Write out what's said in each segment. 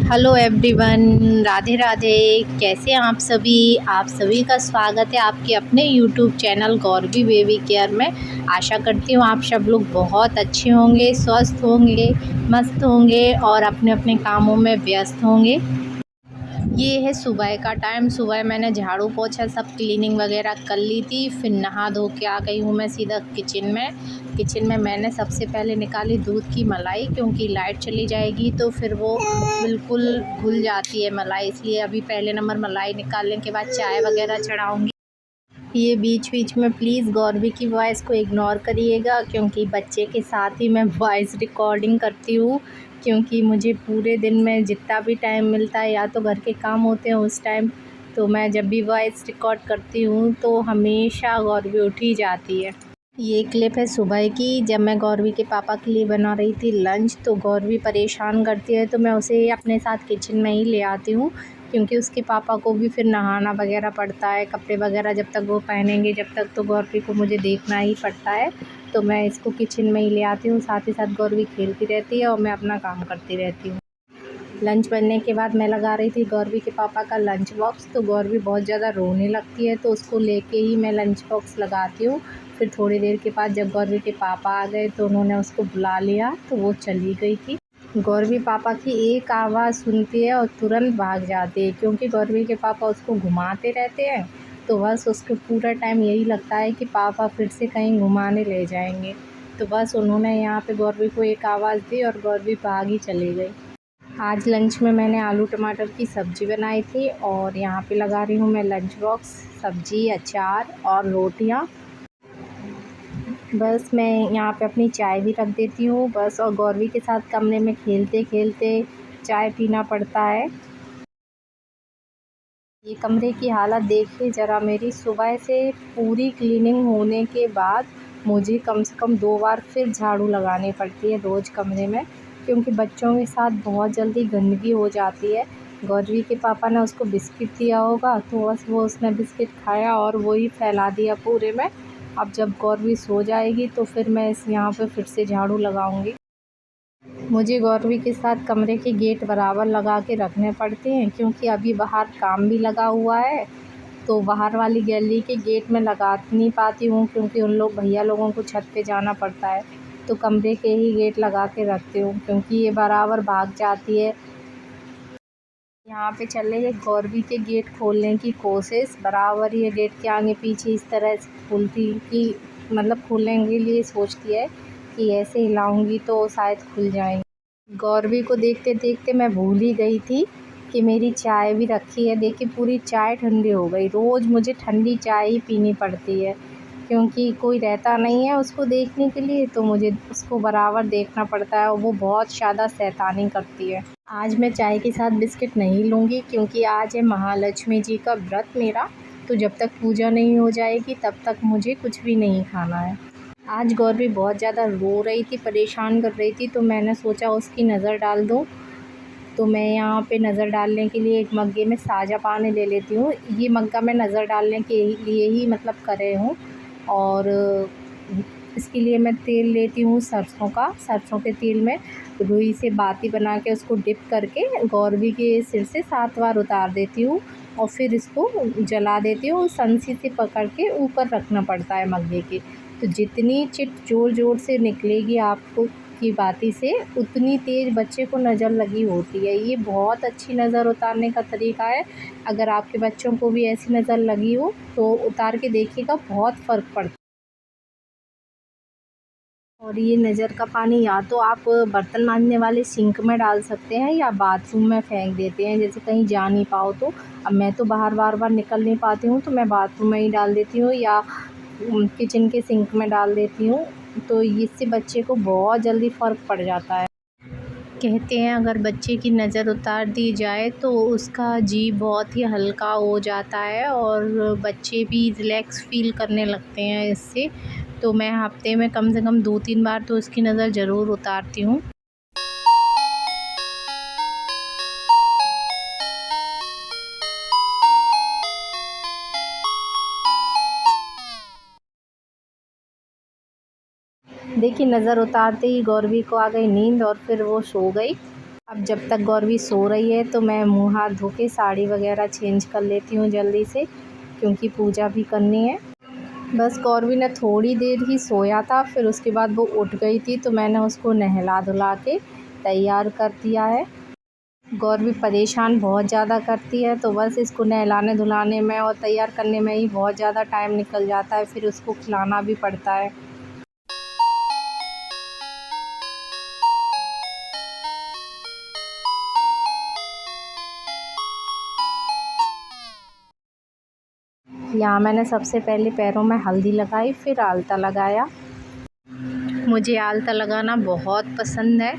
Hello everyone, Radhe Radhe. कैसे हैं आप सभी का स्वागत है आपके अपने YouTube channel Gauravi baby care में। आशा करती हूँ आप सब लोग बहुत अच्छे होंगे, स्वस्थ होंगे, मस्त होंगे और अपने अपने कामों में व्यस्त होंगे। ये है सुबह का टाइम। सुबह मैंने झाड़ू पोछा सब क्लीनिंग वगैरह कर ली थी, फिर नहा धो के आ गई हूँ मैं सीधा किचन में मैंने सबसे पहले निकाली दूध की मलाई, क्योंकि लाइट चली जाएगी तो फिर वो बिल्कुल घुल जाती है मलाई, इसलिए अभी पहले नंबर मलाई निकालने के बाद चाय वगैरह चढ़ाऊँगी। ये बीच-बीच में प्लीज़ गौरवी की वॉइस को इग्नोर करिएगा, क्योंकि बच्चे के साथ ही मैं वॉइस रिकॉर्डिंग करती हूँ। क्योंकि मुझे पूरे दिन में जितना भी टाइम मिलता है या तो घर के काम होते हैं उस टाइम, तो मैं जब भी वॉइस रिकॉर्ड करती हूँ तो हमेशा गौरवी उठ ही जाती है। ये क्लिप है सुबह की, जब मैं गौरवी के पापा के लिए बना रही थी लंच, तो गौरवी परेशान करती है तो मैं उसे अपने साथ किचन में ही ले आती हूँ, क्योंकि उसके पापा को भी फिर नहाना वगैरह पड़ता है, कपड़े वगैरह जब तक वो पहनेंगे जब तक तो गौरवी को मुझे देखना ही पड़ता है। तो मैं इसको किचन में ही ले आती हूँ, साथ ही साथ गौरवी खेलती रहती है और मैं अपना काम करती रहती हूँ। लंच बनने के बाद मैं लगा रही थी गौरवी के पापा का लंच बॉक्स, तो गौरवी बहुत ज़्यादा रोने लगती है तो उसको लेके ही मैं लंच बॉक्स लगाती हूँ। फिर थोड़ी देर के बाद जब गौरवी के पापा आ गए तो उन्होंने उसको बुला लिया तो वो चली गई थी। गौरवी पापा की एक आवाज़ सुनती है और तुरंत भाग जाती है, क्योंकि गौरवी के पापा उसको घुमाते रहते हैं, तो बस उसको पूरा टाइम यही लगता है कि पापा फिर से कहीं घुमाने ले जाएंगे। तो बस उन्होंने यहाँ पे गौरवी को एक आवाज़ दी और गौरवी भाग ही चली गई। आज लंच में मैंने आलू टमाटर की सब्ज़ी बनाई थी और यहाँ पे लगा रही हूँ मैं लंच बॉक्स, सब्ज़ी, अचार और रोटियाँ। बस मैं यहाँ पे अपनी चाय भी रख देती हूँ बस, और गौरवी के साथ कमरे में खेलते खेलते चाय पीना पड़ता है। ये कमरे की हालत देखिए ज़रा मेरी। सुबह से पूरी क्लीनिंग होने के बाद मुझे कम से कम 2 बार फिर झाड़ू लगानी पड़ती है रोज़ कमरे में, क्योंकि बच्चों के साथ बहुत जल्दी गंदगी हो जाती है। गौरवी के पापा ने उसको बिस्किट दिया होगा तो बस वो उसने बिस्किट खाया और वही फैला दिया पूरे में। अब जब गौरवी सो जाएगी तो फिर मैं इस यहाँ पे फिर से झाड़ू लगाऊँगी। मुझे गौरवी के साथ कमरे के गेट बराबर लगा के रखने पड़ते हैं, क्योंकि अभी बाहर काम भी लगा हुआ है, तो बाहर वाली गैलरी के गेट में लगा नहीं पाती हूँ, क्योंकि उन लोग भैया लोगों को छत पे जाना पड़ता है। तो कमरे के ही गेट लगा के रखती हूँ, क्योंकि ये बराबर भाग जाती है। यहाँ पे चल रही है गौरवी के गेट खोलने की कोशिश, बराबर ये गेट के आगे पीछे इस तरह से खुलती कि मतलब खोलने के लिए सोचती है कि ऐसे हिलाऊंगी तो शायद खुल जाएंगे। गौरवी को देखते देखते मैं भूल ही गई थी कि मेरी चाय भी रखी है। देखिए पूरी चाय ठंडी हो गई। रोज़ मुझे ठंडी चाय ही पीनी पड़ती है, क्योंकि कोई रहता नहीं है उसको देखने के लिए, तो मुझे उसको बराबर देखना पड़ता है और वो बहुत ज़्यादा शैतानी करती है। आज मैं चाय के साथ बिस्किट नहीं लूँगी, क्योंकि आज है महालक्ष्मी जी का व्रत मेरा, तो जब तक पूजा नहीं हो जाएगी तब तक मुझे कुछ भी नहीं खाना है। आज गौरवी बहुत ज़्यादा रो रही थी, परेशान कर रही थी, तो मैंने सोचा उसकी नज़र डाल दूँ। तो मैं यहाँ पे नज़र डालने के लिए एक मग्गे में साजा पानी ले लेती हूँ। ये मग्गा मैं नज़र डालने के लिए ही मतलब करे हूँ। और इसके लिए मैं तेल लेती हूँ सरसों का। सरसों के तेल में रुई से बाती बना के उसको डिप करके गौरवी के सिर से 7 बार उतार देती हूँ और फिर इसको जला देती हूँ। संसी से पकड़ के ऊपर रखना पड़ता है मग्गे के, तो जितनी चिट ज़ोर-ज़ोर से निकलेगी आपको की बाती से, उतनी तेज़ बच्चे को नज़र लगी होती है। ये बहुत अच्छी नज़र उतारने का तरीका है। अगर आपके बच्चों को भी ऐसी नज़र लगी हो तो उतार के देखिएगा, बहुत फ़र्क पड़ता है। और ये नज़र का पानी या तो आप बर्तन मांजने वाले सिंक में डाल सकते हैं या बाथरूम में फेंक देते हैं, जैसे कहीं जा नहीं पाओ तो। अब मैं तो बाहर बार-बार निकल नहीं पाती हूँ, तो मैं बाथरूम में ही डाल देती हूँ या किचन के सिंक में डाल देती हूँ, तो इससे बच्चे को बहुत जल्दी फ़र्क पड़ जाता है। कहते हैं अगर बच्चे की नज़र उतार दी जाए तो उसका जी बहुत ही हल्का हो जाता है और बच्चे भी रिलैक्स फ़ील करने लगते हैं इससे। तो मैं हफ़्ते में कम से कम 2-3 बार तो उसकी नज़र ज़रूर उतारती हूँ। देखिए नज़र उतारते ही गौरवी को आ गई नींद और फिर वो सो गई। अब जब तक गौरवी सो रही है तो मैं मुँह हाथ धो के साड़ी वगैरह चेंज कर लेती हूँ जल्दी से, क्योंकि पूजा भी करनी है। बस गौरवी ने थोड़ी देर ही सोया था, फिर उसके बाद वो उठ गई थी तो मैंने उसको नहला धुला के तैयार कर दिया है। गौरवी परेशान बहुत ज़्यादा करती है, तो बस इसको नहलाने धुलाने में और तैयार करने में ही बहुत ज़्यादा टाइम निकल जाता है, फिर उसको खिलाना भी पड़ता है। यहाँ मैंने सबसे पहले पैरों में हल्दी लगाई, फिर आलता लगाया। मुझे आलता लगाना बहुत पसंद है,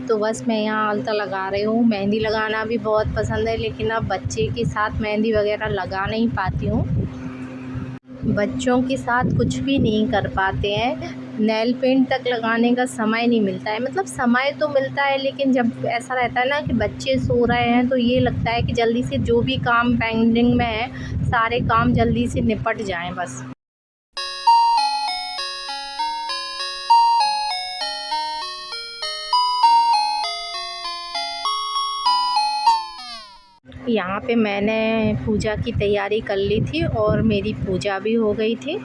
तो बस मैं यहाँ आलता लगा रही हूँ। मेहंदी लगाना भी बहुत पसंद है, लेकिन अब बच्चे के साथ मेहंदी वगैरह लगा नहीं पाती हूँ। बच्चों के साथ कुछ भी नहीं कर पाते हैं, नेल पेंट तक लगाने का समय नहीं मिलता है। मतलब समय तो मिलता है, लेकिन जब ऐसा रहता है ना कि बच्चे सो रहे हैं तो ये लगता है कि जल्दी से जो भी काम पेंडिंग में है सारे काम जल्दी से निपट जाएं बस। यहाँ पे मैंने पूजा की तैयारी कर ली थी और मेरी पूजा भी हो गई थी।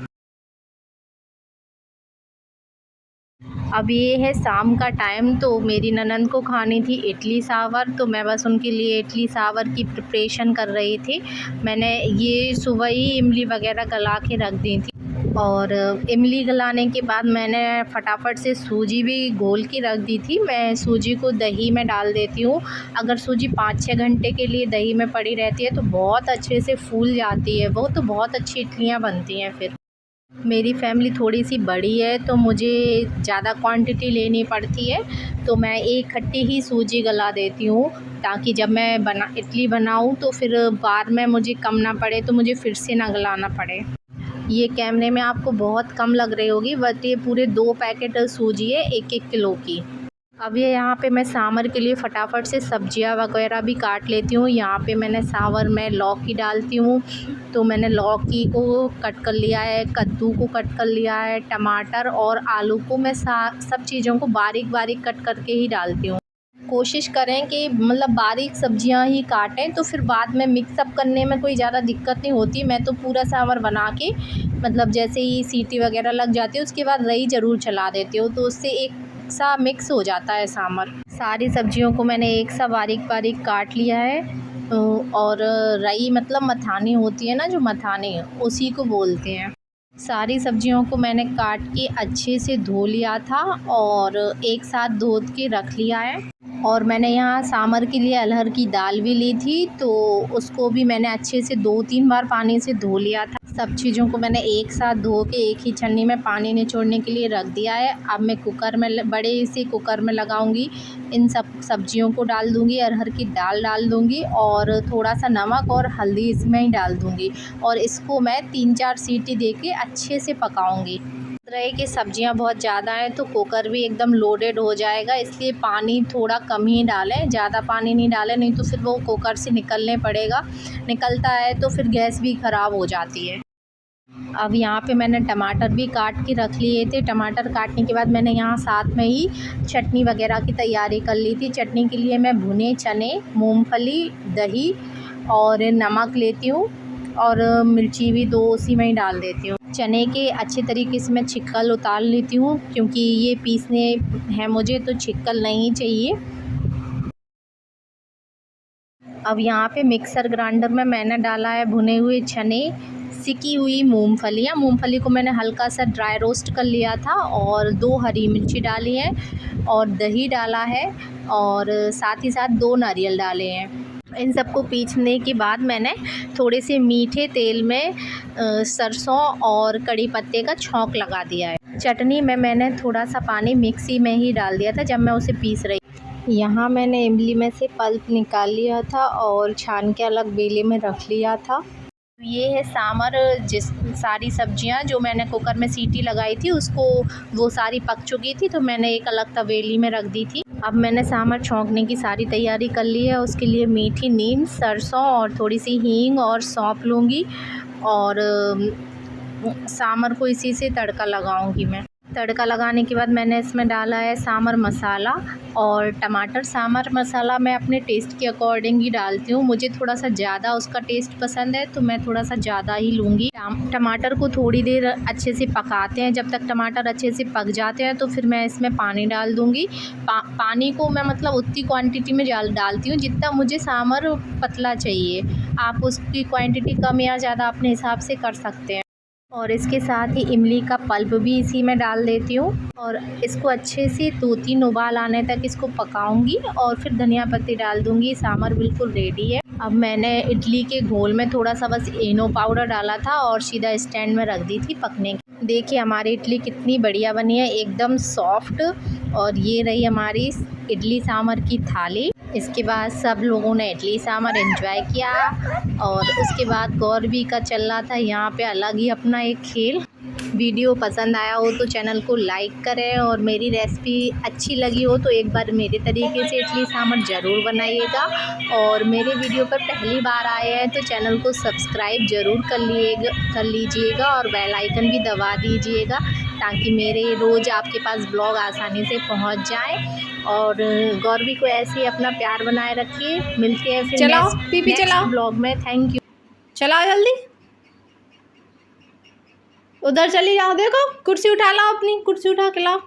अब ये है शाम का टाइम, तो मेरी ननंद को खानी थी इडली सांभर, तो मैं बस उनके लिए इडली सांभर की प्रिपरेशन कर रही थी। मैंने ये सुबह ही इमली वगैरह गला के रख दी थी, और इमली गलाने के बाद मैंने फटाफट से सूजी भी घोल के रख दी थी। मैं सूजी को दही में डाल देती हूँ। अगर सूजी 5-6 घंटे के लिए दही में पड़ी रहती है तो बहुत अच्छे से फूल जाती है वो, तो बहुत अच्छी इडलियाँ बनती हैं फिर। मेरी फैमिली थोड़ी सी बड़ी है तो मुझे ज़्यादा क्वांटिटी लेनी पड़ती है, तो मैं एक खट्टी ही सूजी गला देती हूँ, ताकि जब मैं इडली बनाऊँ तो फिर बाद में मुझे कम ना पड़े, तो मुझे फिर से ना गलाना पड़े। ये कैमरे में आपको बहुत कम लग रही होगी, बट ये पूरे 2 पैकेट सूजी है 1-1 किलो की। अब ये यहाँ पे मैं सांभर के लिए फटाफट से सब्जियां वगैरह भी काट लेती हूँ। यहाँ पे मैंने सांभर में लौकी डालती हूँ, तो मैंने लौकी को कट कर लिया है, कद्दू को कट कर लिया है, टमाटर और आलू को मैं सब चीज़ों को बारीक बारीक कट करके ही डालती हूँ। कोशिश करें कि मतलब बारीक सब्जियां ही काटें, तो फिर बाद में मिक्सअप करने में कोई ज़्यादा दिक्कत नहीं होती। मैं तो पूरा सांभर बना के मतलब जैसे ही सीटी वगैरह लग जाती है उसके बाद रई ज़रूर चला देती हूँ, तो उससे एक सा मिक्स हो जाता है सांभर। सारी सब्जियों को मैंने एक सा बारीक बारीक काट लिया है, और रई मतलब मथानी होती है ना, जो मथानी उसी को बोलते हैं। सारी सब्जियों को मैंने काट के अच्छे से धो लिया था और एक साथ धो के रख लिया है। और मैंने यहाँ सांभर के लिए अरहर की दाल भी ली थी, तो उसको भी मैंने अच्छे से 2-3 बार पानी से धो लिया था। सब चीज़ों को मैंने एक साथ धो के एक ही छन्नी में पानी निचोड़ने के लिए रख दिया है। अब मैं कुकर में बड़े से कुकर में लगाऊंगी, इन सब सब्जियों को डाल दूंगी, अरहर की दाल डाल दूंगी और थोड़ा सा नमक और हल्दी इसमें ही डाल दूंगी, और इसको मैं 3-4 सीटी दे के अच्छे से पकाऊंगी। तरह की सब्जियां बहुत ज़्यादा हैं तो कुकर भी एकदम लोडेड हो जाएगा, इसलिए पानी थोड़ा कम ही डालें, ज़्यादा पानी नहीं डालें, नहीं तो फिर वो कुकर से निकलने पड़ेगा। निकलता है तो फिर गैस भी ख़राब हो जाती है। अब यहाँ पे मैंने टमाटर भी काट के रख लिए थे। टमाटर काटने के बाद मैंने यहाँ साथ में ही चटनी वगैरह की तैयारी कर ली थी। चटनी के लिए मैं भुने चने, मूंगफली, दही और नमक लेती हूँ, और मिर्ची भी 2 उसी में ही डाल देती हूँ। चने के अच्छे तरीके से मैं छिक्कल उतार लेती हूँ, क्योंकि ये पीसने हैं मुझे तो छिक्कल नहीं चाहिए। अब यहाँ पे मिक्सर ग्राइंडर में मैंने डाला है भुने हुए चने, सिकी हुई मूंगफली को मैंने हल्का सा ड्राई रोस्ट कर लिया था, और 2 हरी मिर्ची डाली है, और दही डाला है, और साथ ही साथ 2 नारियल डाले हैं। इन सबको पीसने के बाद मैंने थोड़े से मीठे तेल में सरसों और कड़ी पत्ते का छौंक लगा दिया है। चटनी में मैंने थोड़ा सा पानी मिक्सी में ही डाल दिया था जब मैं उसे पीस रही। यहाँ मैंने इमली में से पल्प निकाल लिया था और छान के अलग बेले में रख लिया था। ये है सांभर, सारी सब्जियां जो मैंने कुकर में सीटी लगाई थी उसको वो सारी पक चुकी थी, तो मैंने एक अलग तवेली में रख दी थी। अब मैंने सांभर छौंकने की सारी तैयारी कर ली है। उसके लिए मीठी नीम, सरसों और थोड़ी सी हींग और सौंफ लूँगी, और सांभर को इसी से तड़का लगाऊंगी मैं। तड़का लगाने के बाद मैंने इसमें डाला है सांभर मसाला और टमाटर। सांभर मसाला मैं अपने टेस्ट के अकॉर्डिंग ही डालती हूँ, मुझे थोड़ा सा ज़्यादा उसका टेस्ट पसंद है तो मैं थोड़ा सा ज़्यादा ही लूँगी। टमाटर को थोड़ी देर अच्छे से पकाते हैं, जब तक टमाटर अच्छे से पक जाते हैं तो फिर मैं इसमें पानी डाल दूँगी। पानी को मैं मतलब उतनी क्वांटिटी में डालती हूँ जितना मुझे सांभर पतला चाहिए। आप उसकी क्वांटिटी कम या ज़्यादा अपने हिसाब से कर सकते हैं। और इसके साथ ही इमली का पल्प भी इसी में डाल देती हूँ और इसको अच्छे से 2-3 उबाल आने तक इसको पकाऊंगी और फिर धनिया पत्ती डाल दूँगी। सांभर बिल्कुल रेडी है। अब मैंने इडली के घोल में थोड़ा सा बस इनो पाउडर डाला था और सीधा स्टैंड में रख दी थी पकने की। देखिए हमारी इडली कितनी बढ़िया बनी है, एकदम सॉफ्ट। और ये रही हमारी इडली सांभर की थाली। इसके बाद सब लोगों ने इडली सांभर एंजॉय किया और उसके बाद गौरवी का चल रहा था यहाँ पे अलग ही अपना एक खेल। वीडियो पसंद आया हो तो चैनल को लाइक करें और मेरी रेसिपी अच्छी लगी हो तो एक बार मेरे तरीके से इडली सांभर ज़रूर बनाइएगा। और मेरे वीडियो पर पहली बार आए हैं तो चैनल को सब्सक्राइब ज़रूर कर लीजिएगा और बेल आइकन भी दबा दीजिएगा ताकि मेरे रोज़ आपके पास ब्लॉग आसानी से पहुंच जाए। और गौरवी को ऐसे ही अपना प्यार बनाए रखिए। मिलते हैं फिर नेक्स्ट ब्लॉग में। Thank you. चलाओ जल्दी, उधर चली जाओ, देखो कुर्सी उठा लाओ, अपनी कुर्सी उठा के लाओ।